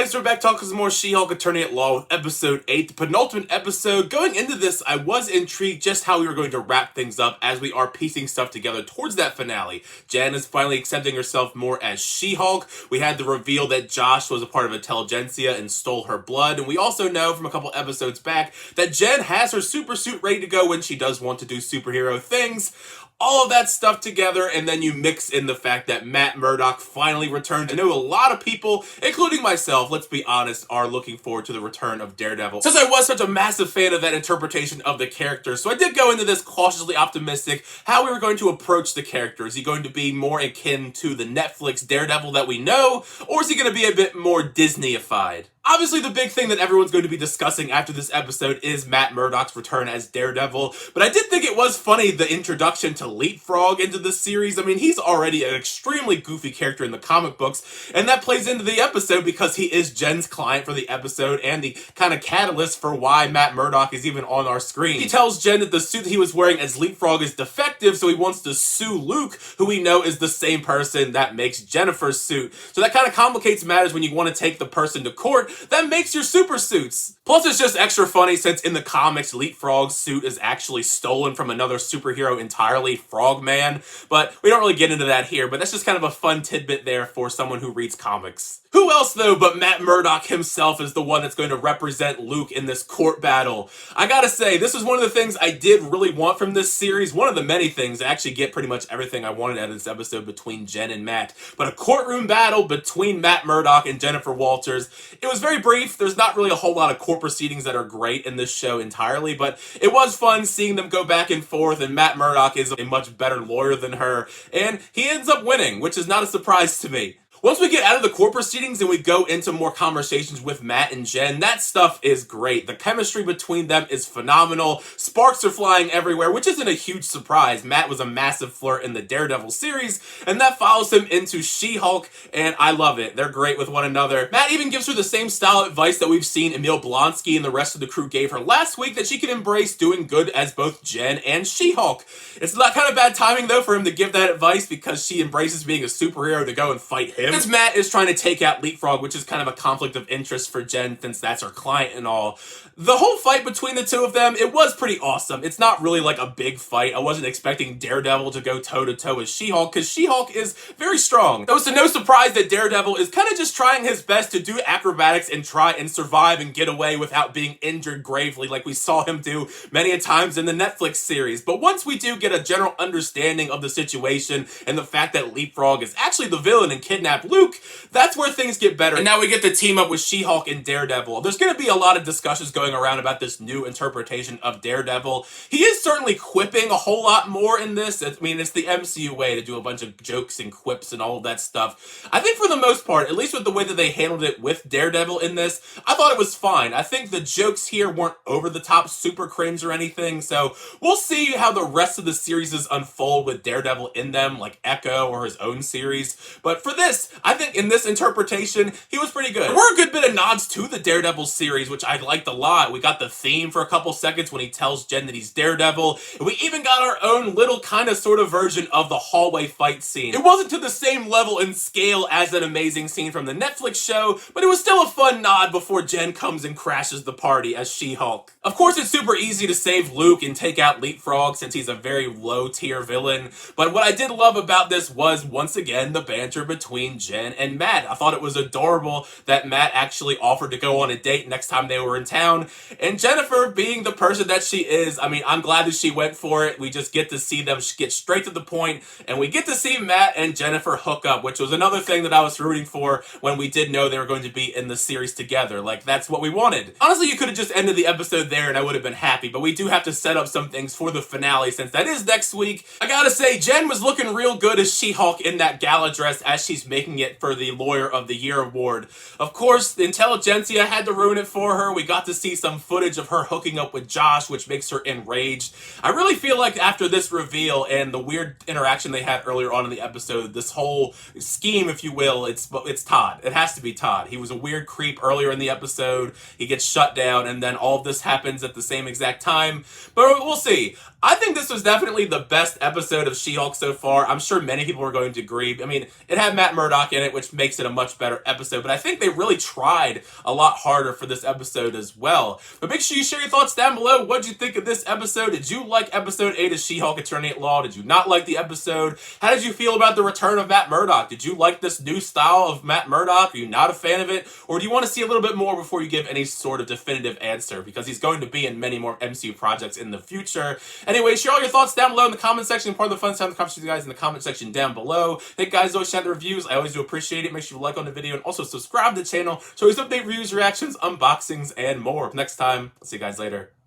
guys, we're back talking some more She-Hulk Attorney at Law with episode 8, the penultimate episode. Going into this, I was intrigued just how we were going to wrap things up as we are piecing stuff together towards that finale. Jen is finally accepting herself more as She-Hulk. We had the reveal that Josh was a part of Intelligentsia and stole her blood, and we also know from a couple episodes back that Jen has her super suit ready to go when she does want to do superhero things. All of that stuff together, and then you mix in the fact that Matt Murdock finally returned. I know a lot of people, including myself, let's be honest, are looking forward to the return of Daredevil. Since I was such a massive fan of that interpretation of the character, so I did go into this cautiously optimistic how we were going to approach the character. Is he going to be more akin to the Netflix Daredevil that we know, or is he going to be a bit more Disney-ified? Obviously, the big thing that everyone's going to be discussing after this episode is Matt Murdock's return as Daredevil, but I did think it was funny, the introduction to Leapfrog into the series. I mean, he's already an extremely goofy character in the comic books, and that plays into the episode because he is Jen's client for the episode and the kind of catalyst for why Matt Murdock is even on our screen. He tells Jen that the suit that he was wearing as Leapfrog is defective, so he wants to sue Luke, who we know is the same person that makes Jennifer's suit. So that kind of complicates matters when you want to take the person to court that makes your super suits. Plus, it's just extra funny since in the comics, Leapfrog's suit is actually stolen from another superhero entirely, Frogman. But we don't really get into that here, but that's just kind of a fun tidbit there for someone who reads comics. Who else, though, but Matt Murdock himself is the one that's going to represent Luke in this court battle. I gotta say, this is one of the things I did really want from this series. One of the many things. I actually get pretty much everything I wanted out of this episode between Jen and Matt. But a courtroom battle between Matt Murdock and Jennifer Walters. It was very brief. There's not really a whole lot of court proceedings that are great in this show entirely, but it was fun seeing them go back and forth, and Matt Murdock is a much better lawyer than her, and he ends up winning, which is not a surprise to me. Once we get out of the court proceedings and we go into more conversations with Matt and Jen, that stuff is great. The chemistry between them is phenomenal. Sparks are flying everywhere, which isn't a huge surprise. Matt was a massive flirt in the Daredevil series, and that follows him into She-Hulk, and I love it. They're great with one another. Matt even gives her the same style of advice that we've seen Emil Blonsky and the rest of the crew gave her last week, that she can embrace doing good as both Jen and She-Hulk. It's not kind of bad timing, though, for him to give that advice because she embraces being a superhero to go and fight him. Since Matt is trying to take out Leapfrog, which is kind of a conflict of interest for Jen since that's her client and all. The whole fight between the two of them, it was pretty awesome. It's not really like a big fight. I wasn't expecting Daredevil to go toe-to-toe with She-Hulk because She-Hulk is very strong. Though it's no surprise that Daredevil is kind of just trying his best to do acrobatics and try and survive and get away without being injured gravely like we saw him do many a times in the Netflix series. But once we do get a general understanding of the situation and the fact that Leapfrog is actually the villain and kidnapped Luke, that's where things get better. And now we get to team up with She-Hulk and Daredevil. There's going to be a lot of discussions going around about this new interpretation of Daredevil. He is certainly quipping a whole lot more in this. I mean, it's the MCU way to do a bunch of jokes and quips and all of that stuff. I think for the most part, at least with the way that they handled it with Daredevil in this, I thought it was fine. I think the jokes here weren't over the top super cringe or anything, so we'll see how the rest of the series unfold with Daredevil in them, like Echo or his own series. But for this, I think in this interpretation, he was pretty good. There were a good bit of nods to the Daredevil series, which I liked a lot. We got the theme for a couple seconds when he tells Jen that he's Daredevil, and we even got our own little kind of sort of version of the hallway fight scene. It wasn't to the same level and scale as that amazing scene from the Netflix show, but it was still a fun nod before Jen comes and crashes the party as She-Hulk. Of course, it's super easy to save Luke and take out Leapfrog since he's a very low-tier villain, but what I did love about this was, once again, the banter between Jen and Matt. I thought it was adorable that Matt actually offered to go on a date next time they were in town, and Jennifer, being the person that she is, I mean, I'm glad that she went for it. We just get to see them get straight to the point, and we get to see Matt and Jennifer hook up, which was another thing that I was rooting for when we did know they were going to be in the series together. Like, that's what we wanted. Honestly, you could have just ended the episode there and I would have been happy, but we do have to set up some things for the finale since that is next week. I gotta say, Jen was looking real good as She-Hulk in that gala dress as she's making it for the Lawyer of the Year award. Of course, the Intelligentsia had to ruin it for her. We got to see some footage of her hooking up with Josh, which makes her enraged. I really feel like after this reveal and the weird interaction they had earlier on in the episode, this whole scheme, if you will, it's Todd. It has to be Todd. He was a weird creep earlier in the episode. He gets shut down, and then all of this happens at the same exact time. But we'll see. I think this was definitely the best episode of She-Hulk so far. I'm sure many people are going to agree. I mean, it had Matt Murdock in it, which makes it a much better episode, but I think they really tried a lot harder for this episode as well. But make sure you share your thoughts down below. What did you think of this episode? Did you like episode 8 of She-Hulk Attorney at Law? Did you not like the episode? How did you feel about the return of Matt Murdock? Did you like this new style of Matt Murdock? Are you not a fan of it? Or do you want to see a little bit more before you give any sort of definitive answer? Because he's going to be in many more MCU projects in the future. Anyway, share all your thoughts down below in the comment section. Part of the fun time, the conversation with you guys in the comment section down below. Thank you guys always share the reviews. I always do appreciate it. Make sure you like on the video and also subscribe to the channel so we update reviews, reactions, unboxings, and more. Next time, I'll see you guys later.